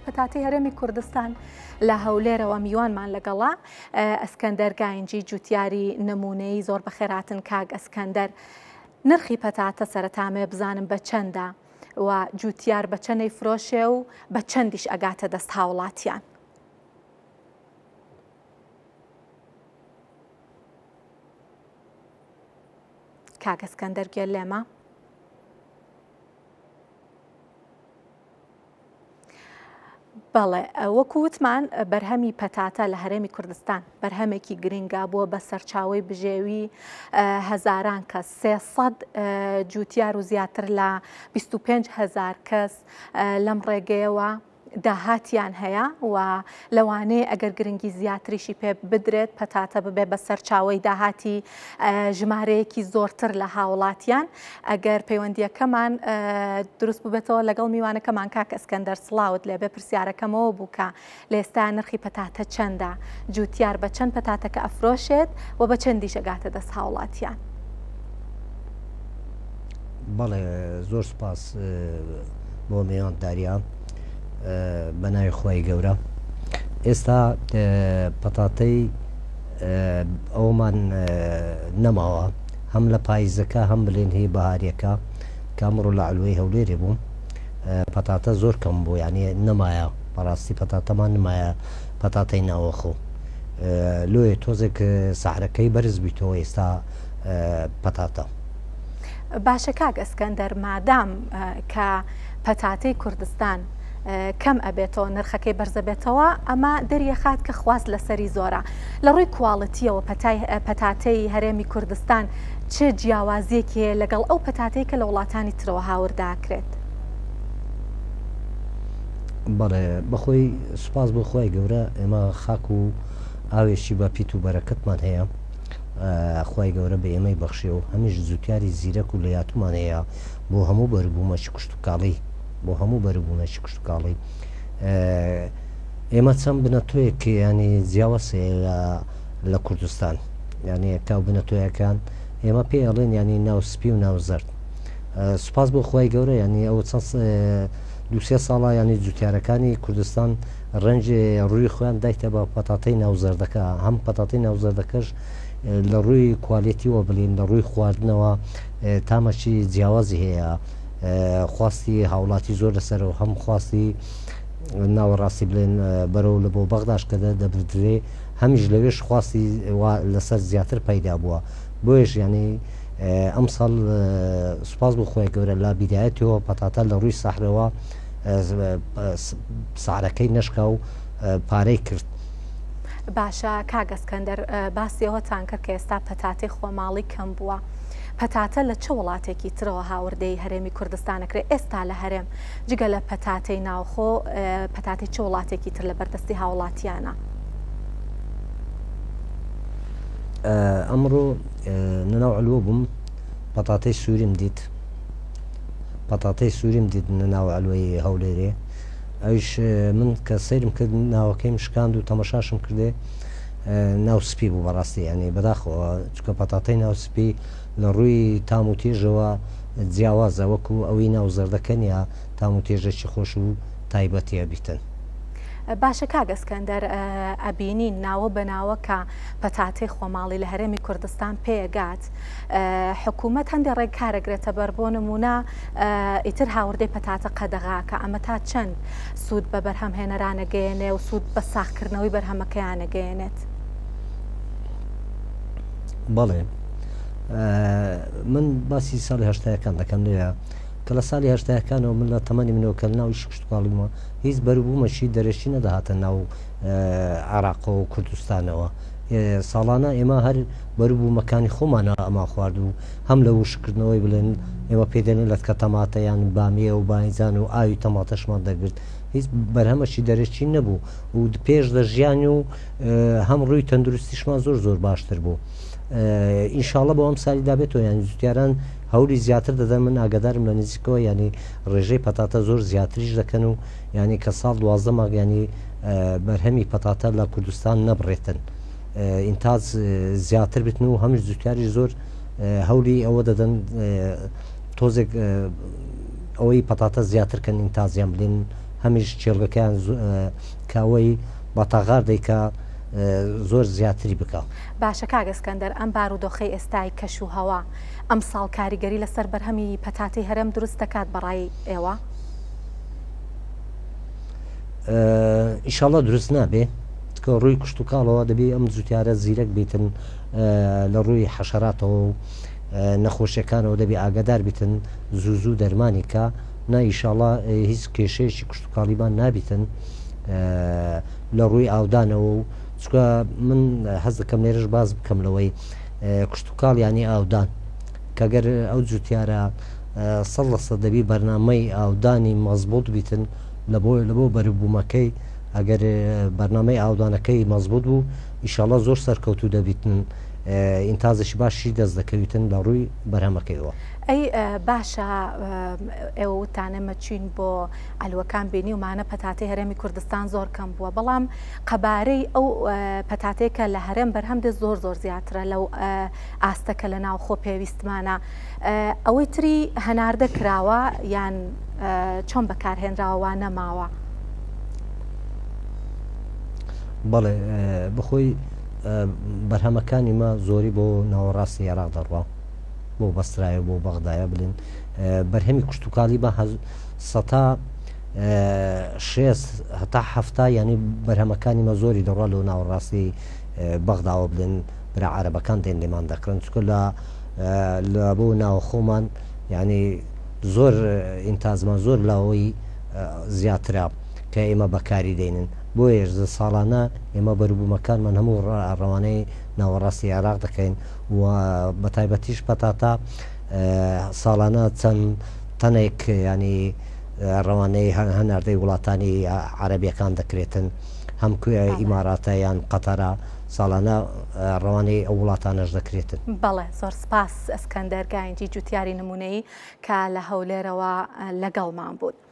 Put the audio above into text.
پەتاتی هەرێمی کوردستان لە هەولێرەوە میوانمان لەگەڵا ئەسکەندەر گاینجی جوتیاری نمونەی زۆر بەخێراتن. کاک ئەسکەندەر، نرخی پەتاتە سەرەتامێ بزانم بە چەندە و جوتیار بە چەندەی فرۆشێ و بە چەندیش ئەگاتە دەست هاوڵاتیان؟ کاک ئەسکەندەر گوێ لێمە؟ بەڵێ، وەکو وتمان بەرهەمی پەتاتە لە هەرێمی کوردستان بەرهەمێکی گرنگە بووە بە سەرچاوەی بژێوی هەزاران کەس، 300 جوتیار و زیاتر لە 25,000 کەس لەم ڕێگەیەوە داهاتیان هەیە و لەوانەیە ئەگەر گرنگی زیاتریشی پێ بدرێت پەتاتە ببێ بە سەرچاوەی داهاتی ژمارەیەکی زۆرتر لە هاوڵاتیان. ئەگەر پەیوەندیەکەمان دروست ببێتەوە لەگەڵ میوانەکەمان، کاک ئەسکەندەر سڵاوت لێبێ، پرسیارەکەمەوە بوو کە لە ئێستا نرخی پەتاتە چەندە، جوتیار بە چەند پەتاتەکە ئەفرۆشێت و بە چەندیش ئەگاتە دەست هاوڵاتیان؟ بەڵێ، زۆر سپاس بۆ میوانداریان بەناوی خۆی گەورە. ئێستا پەتاتەی ئەومان نەماوە، هەم لە پاییزەکە هەم بلێنهی بەهاریەکە کامڕۆ لە علوەی هەولێرێ بوو. پەتاتە زۆر کەم بوو، یعنی نەمایە، بەڕاستی پەتاتەمان نمایە پەتاتەی ناوەخۆ. لۆیە تۆزێک سەحرەکەی بەرز بیتەوە ئێستا پەتاتە. باشە کاک ئەسکەندەر، مادام کە پەتاتەی کوردستان کەم ئەبێتەوە، نرخەکەی بەرزە بێتەوە، ئەمە دەریەخات کە خواست لەسەری زۆرە. لە ڕووی کواڵەتیەوە پەتاتەی هەرێمی کوردستان چه جیاوازیەکی هەیە لەگەڵ ئەو پەتاتەی کە لە وڵاتانی ترەوە هاورداکرێت؟ بەڵێ، بەخۆی سوپاس بۆ خۆی گەورە، ئێمە خاک و ئاوێشی بە پیت و بەرەکەتمان هەیە. خی گەورە بە ئێمەی بەخشێ و هەمیش زووتیاری زیرەک و لەیاتومان هەیە بۆ هەموو بەربوومەشی کوشت و کاڵی، بۆ هەموو بەربوونەشی کوشت و کاڵی. ئێمە چەند بنەتۆیەکی ینی جیاوەسەیە لە کوردستان، ینی تا بنەتۆیەکان ئێمە پێ ئەڵێن ینی ناوسپی و ناوزەرد. سوپاس بۆ خۆی گەورە، ینی ئەو چەند 2-3 ساڵە ینی جوتیارەکانی کوردستان ڕەنجێ ڕووی خۆیان دایتە بە پەتاتەی ناوزەردەکە. هەم پەتاتەی ناوزەردەکەش لە ڕووی کوالیتیەوە بڵین، لە ڕووی خواردنەوە تامەچی جیاوازی هەیە. خواستی هاوڵاتی زۆر لەسەرەوە، هەم خواستی ناوەڕاستی بڵێن بەرەو لە بۆ بەغداش کە دەبردرێ، هەمیش لەوێش خواستی لەسەر زیاتر پەیدا بووە. بۆیش ینی ئەم ساڵ سوپاس بۆ خۆی گەورە لە بیدایەتەوە پەتاتە لە ڕووی سەحرەوە سعرەکەی نەشکا و پارەی کرد. باشە کاک ئەسکەندەر، باسی ئەوەتان کرد کە ئێستا پەتاتی خۆماڵی کەم بووە. پەتاتە لە چه وڵاتێکی ترەوە هاوردەی هەرێمی کوردستانەکرێت ئێستا لە هەرێم، جگە لە پەتاتەی ناوخۆ پەتاتی چه وڵاتێکی تر لە بەردەستی هاوڵاتیانە؟ ئەمڕۆ نەناو ئەلووە بووم، پەتاتەی سووریم دیت، پەتاتەی سووریم دیت نەناو ئەلوەی هەولێرێ. ئەویش من کە سەیرم کرد ناوەکەی شکاند و تەمەشاشم کردێ، ناوسپی بوو بەڕاستی، ینی بەداخەوە چکە پەتاتەی ناوسپی لە ڕووی تام و تێژەوە جیاوازە، وەکو ئەوەی ناوزەردەکە نیە تام و تێژێکی خۆش و تایبەتیە بیتن. باشە کاک ئەسکەندەر، ئەبینین ناوە بەناوە کە پەتاتەی خۆماڵی لە هەرێمی کوردستان پێگات، حکوومەت هەندێک ڕێکارەگرێتە بەر بۆ نمونە ئیتر هاوردەی پەتاتە قەدەغاکە، ئەمە تا چەند سوود بە بەرهەمهێنەرانەگەیەنێ و سوود بە ساختکردنەوەی بەرهەمەکەیانەگەیەنێت؟ بەڵێ، من باسی ساڵی هەشتایەکان دەکەم لێە کە لە ساڵی هەشتایەکانەوە من لە تەمەنی منەوە کە ناوی شکشتکاڵیمەوە هیچ بەربوومەشی دەرەشی نەداهاتە ناو عێراق و کوردستانەوە. ساڵانە ئێمە هەر بەربوومەکانی خۆمانە ئەما خوارد و هەم لە وشکردنەوەی بڵێن ئێمە پێدەێن لە کە تەماتە یان بامیە و باینجان و ئاوی تەماتەشمان دەگرت، هیچ بەرهەمەشی دەرەشی نەبوو و پێش دە ژیانی و هەم ڕووی تەندروستیشمان زۆر زۆر باشتر بوو. ئینشاڵە بۆ ئەم سالی دابێتەوە، ینی جوتیاران هەوری زیاتر دەدەن. من ئاگدارم لە نزیکەوە ینی ڕێژەی پەتاتە زۆر زیاتریش دەکەن و ینی کە ساڵ 12 مانگ ینی بەرهەمی پەتاتە لە کوردستان نەبڕێتن، ئینتاج زیاتر بتن و هەمیش جوتیاری زۆر هەوری ئەوە دەدەن تۆزێک ئەوەی پەتاتە زیاتر کەن ئینتازیان بڵێن هەمیش چێلگەکەیان کاوەی بەتاغار دەیکا زۆر زیاتری بکە. باشە کاگەسکەندەر ئەم بارودۆخەی ئێستای کەش و هەوا ئەم ساڵ کاریگەری لەسەر بەرهەمی پەتاتی هەرێم دروست دەکات بەڕای ئێوە؟ ئیشاڵڵا دروست نابێ کە ڕووی کشت و کاڵەوە دەبێ ئەم جوتیارە زیرەک بیتن لە ڕووی حەشەراتەوە و نەخۆشیەکانەوە دەبێ ئاگادار بیتن زوو دەرمانی کە نایشاڵڵا هیچ کێشەیەکی کشت و کاڵیبان نابیتن لە ڕووی ئاودانەوە و چکە من حەز دەکەم لێرەش باز بکەم لەوەی کشت و کاڵ یانی ئاودان کەگەر ئەو جوتیارە 100% دەبی بەرنامەی ئاودانی مەزبوط بیتن لە بۆ بەربوومەکەی ئەگەر بەرنامەی ئاودانەکەی مەزبوط بوو ئیشاڵڵا زۆر سەرکەوتو دەبیتن ئینتازشی باشی دەست دەکەویتن لە ڕووی بەرهەمەکەیەوە. ئەی باشە ئێوە وتانەمە چین بۆ ئەلوەکان بینی ومانە پەتاتی هەرێمی کوردستان زۆر کەم بووە بەڵام قەبارەی ئەو پەتاتێکە لە هەرێم بەرهەمدە زۆر زیاترە لەو ئاستەکە لە ناو خۆ پێویستمانە ئەوەی تری هەناردە کراوە یان چۆن بەکارهێنراوە نەماوە؟ بەڵێ بخۆی بەرهەمەکانی مە زۆری بۆ ناوەڕاستی عێراق دەڕوا بۆ بەسترایە بۆ بەغدایە بڵێن بەرهەمی کشت و کاڵی بە سەتا 6 هەتا هەفتا ینی بەرهەمەکانی مە زۆری دەڕوا لەو ناوەڕاستی بەغداوە بڵێن برا عەرەبەکان دێن لێمان دەکڕن چکە لە بۆ ناوە خۆمان ینی زۆر ئینتازمان زۆر لاەوەی زیاترا کە ئێمە بەکاری دێنن بۆ ێژدە ساڵانە ئێمە بەربوومەکانمان هەموو ڕەوانەی ناوەڕاستی عێراق دەکەین و بە تایبەتیش پەتاتە ساڵانە چەند تەنێک ینی ڕەوانەی هەناردەی وڵاتانی عەرەبیەکان دەکرێتن هەم ئیماراتە یان قەتەرە ساڵانە ڕەوانەی ئەو وڵاتانەش دەکرێتن. بەڵێ زۆر سپاس ئەسکەندەر گاینجی جوتیاری نمونەی کە لە هەولێرەوە لەگەڵمان بوو.